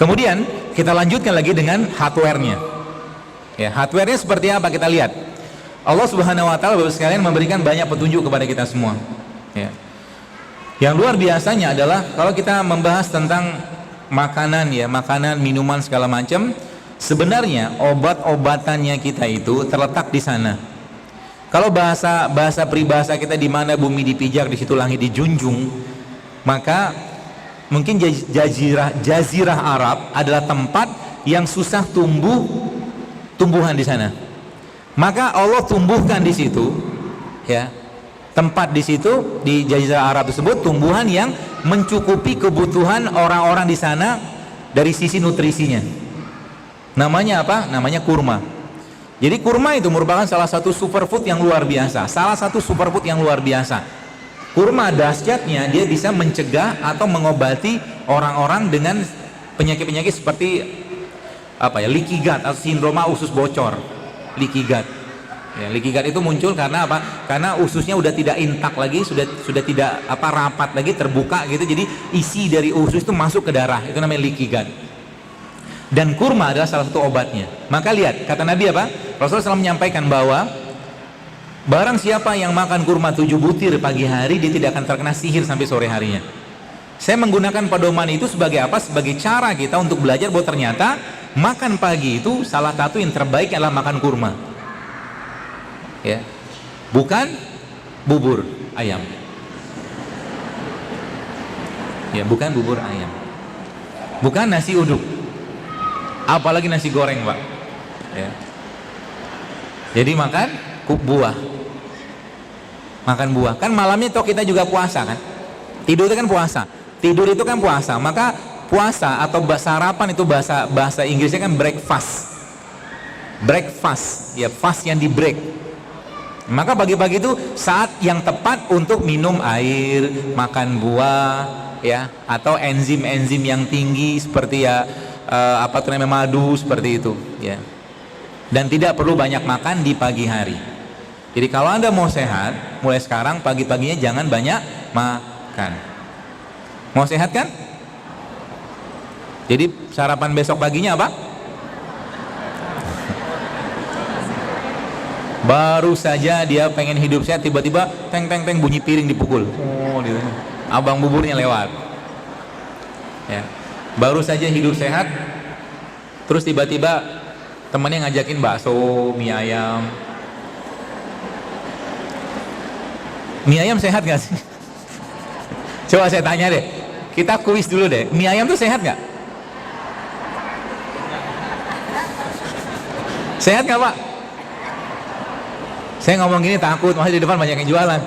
Kemudian kita lanjutkan lagi dengan hardware-nya. Ya, hardware-nya seperti apa kita lihat. Allah Subhanahu wa taala Bapak sekalian memberikan banyak petunjuk kepada kita semua. Ya. Yang luar biasanya adalah kalau kita membahas tentang makanan ya, makanan, minuman segala macam, sebenarnya obat-obatannya kita itu terletak di sana. Kalau bahasa peribahasa kita, di mana bumi dipijak di situ langit dijunjung, maka mungkin jazirah Arab adalah tempat yang susah tumbuhan di sana. Maka Allah tumbuhkan di situ ya, tempat di situ di jazirah Arab tersebut tumbuhan yang mencukupi kebutuhan orang-orang di sana dari sisi nutrisinya. Namanya apa? Namanya kurma. Jadi kurma itu merupakan salah satu superfood yang luar biasa. Kurma dahsyatnya dia bisa mencegah atau mengobati orang-orang dengan penyakit-penyakit seperti apa ya, leaky gut atau sindroma usus bocor. Leaky gut. Ya, leaky gut itu muncul karena apa? Karena ususnya udah tidak intak lagi, sudah tidak rapat lagi, terbuka gitu. Jadi isi dari usus itu masuk ke darah. Itu namanya leaky gut. Dan kurma adalah salah satu obatnya. Maka lihat, kata Nabi apa? Rasulullah SAW menyampaikan bahwa barang siapa yang makan kurma 7 butir pagi hari, dia tidak akan terkena sihir sampai sore harinya. Saya menggunakan pedoman itu sebagai apa? Sebagai cara kita untuk belajar bahwa ternyata makan pagi itu salah satu yang terbaik adalah makan kurma. Ya. Bukan bubur ayam. Ya, bukan bubur ayam. Bukan nasi uduk. Apalagi nasi goreng, Pak. Ya. Jadi makan buah. Makan buah. Kan malamnya toh kita juga puasa kan? Tidur itu kan puasa. Tidur itu kan puasa. Maka puasa atau sarapan itu bahasa Inggrisnya kan breakfast. Breakfast, ya fast yang di break. Maka pagi-pagi itu saat yang tepat untuk minum air, makan buah, ya, atau enzim-enzim yang tinggi seperti ya madu seperti itu, ya. Dan tidak perlu banyak makan di pagi hari. Jadi kalau Anda mau sehat, mulai sekarang pagi-paginya jangan banyak makan. Mau sehat kan? Jadi sarapan besok paginya apa? Baru saja dia pengen hidup sehat, tiba-tiba teng bunyi piring dipukul. Oh, gitu. Abang buburnya lewat. Ya. Baru saja hidup sehat, terus tiba-tiba temannya ngajakin bakso, mie ayam. Mie ayam sehat gak sih? Coba saya tanya deh, kita kuis dulu deh, mie ayam tuh sehat gak? Sehat gak, Pak? Saya ngomong gini takut, masih di depan banyak yang jualan.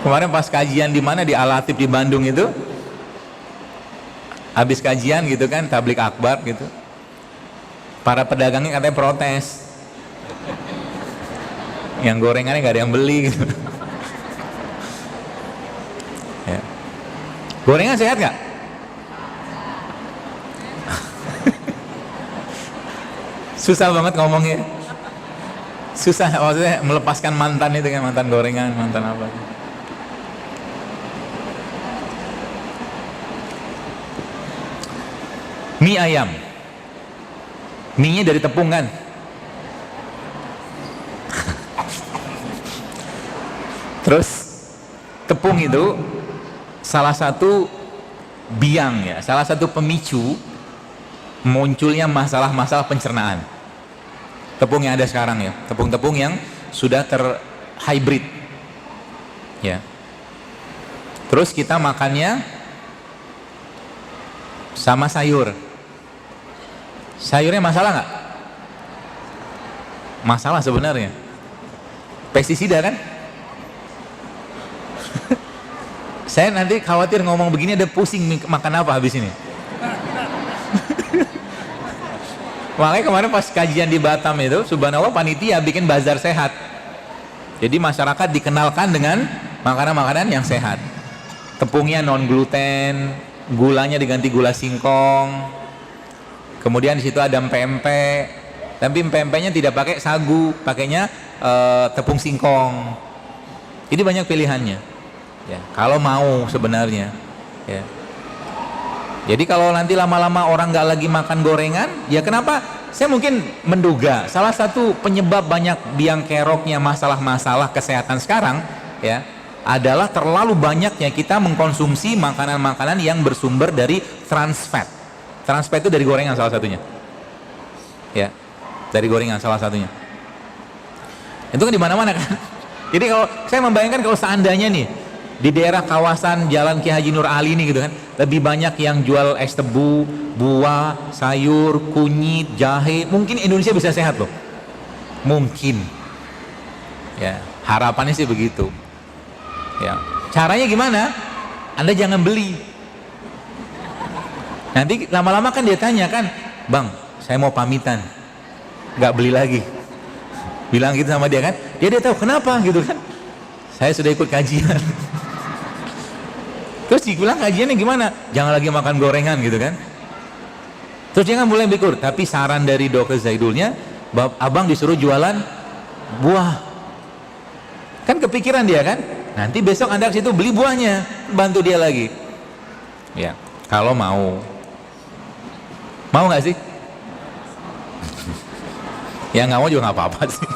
Kemarin pas kajian di mana, di Al-Latif di Bandung itu, habis kajian gitu kan, tablik akbar gitu, para pedagangnya katanya protes, yang gorengannya gak ada yang beli gitu. Ya. Gorengan sehat gak? Susah banget ngomongnya, susah maksudnya melepaskan mantan itu kan, mantan gorengan, mantan apa. Mie ayam, mie-nya dari tepung kan? Terus tepung itu salah satu biang ya, salah satu pemicu munculnya masalah-masalah pencernaan. Tepung yang ada sekarang ya, tepung-tepung yang sudah terhybrid ya. Terus kita makannya sama sayur. Sayurnya masalah nggak? Masalah sebenarnya. Pestisida kan? Saya nanti khawatir ngomong begini ada pusing makan apa habis ini. Makanya kemarin pas kajian di Batam itu, subhanallah panitia bikin bazar sehat. Jadi masyarakat dikenalkan dengan makanan-makanan yang sehat. Tepungnya non gluten, gulanya diganti gula singkong. Kemudian di situ ada pempek, tapi pempeknya tidak pakai sagu, pakainya tepung singkong. Jadi banyak pilihannya. Ya, kalau mau sebenarnya. Ya. Jadi kalau nanti lama-lama orang nggak lagi makan gorengan, ya kenapa? Saya mungkin menduga salah satu penyebab banyak biang keroknya masalah-masalah kesehatan sekarang ya adalah terlalu banyaknya kita mengkonsumsi makanan-makanan yang bersumber dari trans fat. Trans fat itu dari gorengan salah satunya. Ya, dari gorengan salah satunya. Itu kan di mana-mana kan. Jadi kalau saya membayangkan kalau seandainya nih di daerah kawasan Jalan Ki Haji Nur Ali ini gitu kan, lebih banyak yang jual es tebu, buah, sayur, kunyit, jahe, mungkin Indonesia bisa sehat loh. Mungkin. Ya, harapannya sih begitu. Ya, caranya gimana? Anda jangan beli. Nanti lama-lama kan dia tanya kan, "Bang, saya mau pamitan." Nggak beli lagi. Bilang gitu sama dia kan. Dia tahu kenapa gitu kan. Saya sudah ikut kajian. Terus dibilang kajiannya gimana? Jangan lagi makan gorengan gitu kan. Terus dia kan mulai mikir, tapi saran dari Dokter Zaidulnya, abang disuruh jualan buah. Kan kepikiran dia kan, nanti besok Anda ke situ beli buahnya, bantu dia lagi. Ya, kalau mau. Mau nggak sih? Ya nggak mau juga nggak apa-apa sih.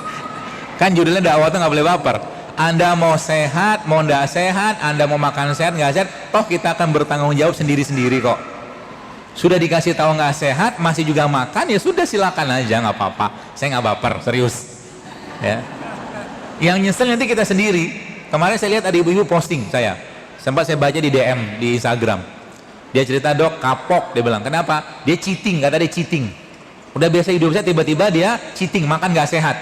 Kan judulnya dakwah tuh nggak boleh baper. Anda mau sehat, mau nggak sehat, Anda mau makan sehat, nggak sehat, toh kita akan bertanggung jawab sendiri-sendiri kok. Sudah dikasih tahu nggak sehat, masih juga makan, ya sudah silakan aja, nggak apa-apa. Saya nggak baper, serius. Ya. Yang nyesel nanti kita sendiri. Kemarin saya lihat ada ibu-ibu posting sempat saya baca di DM di Instagram. Dia cerita, "Dok, kapok," dia bilang. Kenapa? Dia cheating, kata dia cheating. Udah biasa hidup saya, tiba-tiba dia cheating, makan nggak sehat.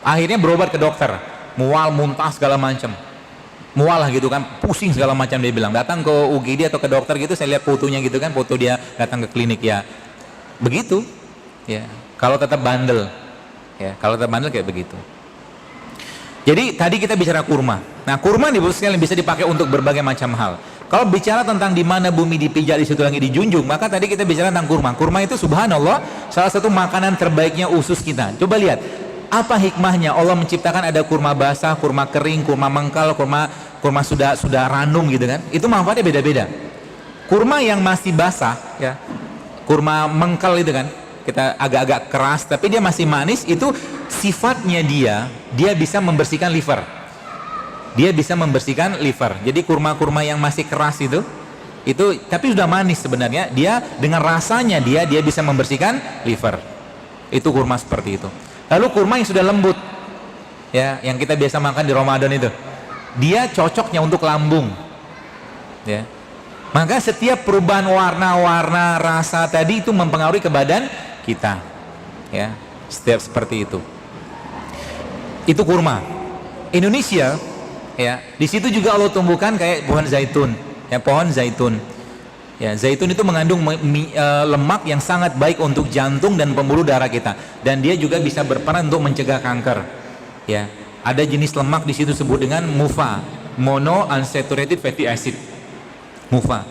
Akhirnya berobat ke dokter. Mual, muntah segala macam, mual lah gitu kan, pusing segala macam, dia bilang. Datang ke UGD atau ke dokter gitu, saya lihat fotonya gitu kan, foto dia datang ke klinik, ya begitu ya. Kalau tetap bandel ya, kalau tetap bandel kayak begitu. Jadi tadi kita bicara kurma. Nah, kurma nih sekalian bisa dipakai untuk berbagai macam hal. Kalau bicara tentang di mana bumi dipijak, di situ langit dijunjung, maka tadi kita bicara tentang kurma. Kurma itu subhanallah salah satu makanan terbaiknya usus kita. Coba lihat apa hikmahnya Allah menciptakan ada kurma basah, kurma kering, kurma mengkal, kurma sudah ranum gitu kan. Itu manfaatnya beda-beda. Kurma yang masih basah ya, kurma mengkal itu kan, kita agak-agak keras tapi dia masih manis, itu sifatnya dia bisa membersihkan liver. Dia bisa membersihkan liver. Jadi kurma-kurma yang masih keras itu tapi sudah manis sebenarnya, dia dengan rasanya dia bisa membersihkan liver. Itu kurma seperti itu. Lalu kurma yang sudah lembut ya, yang kita biasa makan di Ramadan itu, dia cocoknya untuk lambung ya. Maka setiap perubahan warna-warna rasa tadi itu mempengaruhi ke badan kita ya, setiap seperti itu. Itu kurma. Indonesia ya, di situ juga Allah tumbuhkan kayak pohon zaitun ya, pohon zaitun ya. Zaitun itu mengandung lemak yang sangat baik untuk jantung dan pembuluh darah kita, dan dia juga bisa berperan untuk mencegah kanker ya. Ada jenis lemak di situ disebut dengan MUFA, monounsaturated fatty acid, MUFA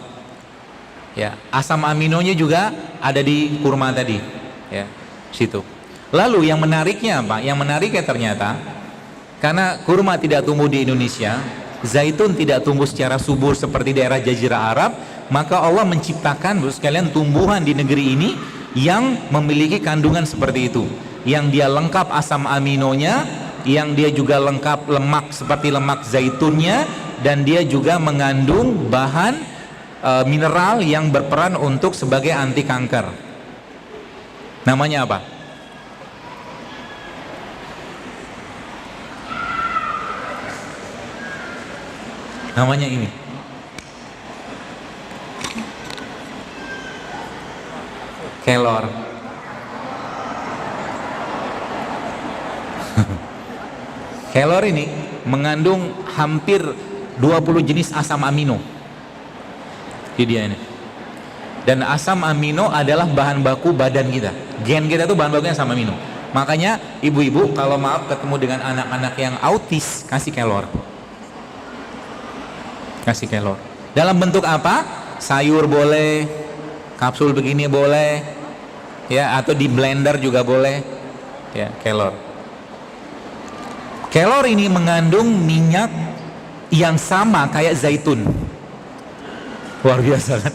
ya. Asam aminonya juga ada di kurma tadi ya, situ. Lalu yang menariknya apa? Yang menariknya ternyata karena kurma tidak tumbuh di Indonesia, zaitun tidak tumbuh secara subur seperti daerah Jazirah Arab, maka Allah menciptakan sekalian tumbuhan di negeri ini yang memiliki kandungan seperti itu, yang dia lengkap asam aminonya, yang dia juga lengkap lemak seperti lemak zaitunnya, dan dia juga mengandung bahan mineral yang berperan untuk sebagai anti kanker. Namanya apa? Namanya ini. Kelor. Kelor ini mengandung hampir 20 jenis asam amino. Di dia ini. Dan asam amino adalah bahan baku badan kita. Gen kita itu bahan bakunya asam amino. Makanya ibu-ibu kalau maaf ketemu dengan anak-anak yang autis, kasih kelor. Kasih kelor. Dalam bentuk apa? Sayur boleh, kapsul begini boleh, ya, atau di blender juga boleh, ya, kelor. Kelor ini mengandung minyak yang sama kayak zaitun. Luar biasa kan?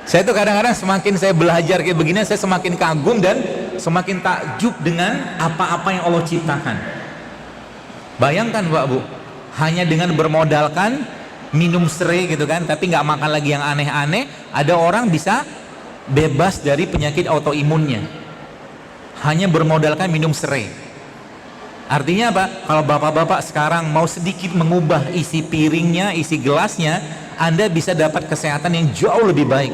Saya tuh kadang-kadang semakin saya belajar kayak begini, saya semakin kagum dan semakin takjub dengan apa-apa yang Allah ciptakan. Bayangkan Pak Bu, hanya dengan bermodalkan minum serai gitu kan, tapi nggak makan lagi yang aneh-aneh, ada orang bisa bebas dari penyakit autoimunnya hanya bermodalkan minum serai. Artinya apa? Kalau bapak-bapak sekarang mau sedikit mengubah isi piringnya, isi gelasnya, Anda bisa dapat kesehatan yang jauh lebih baik.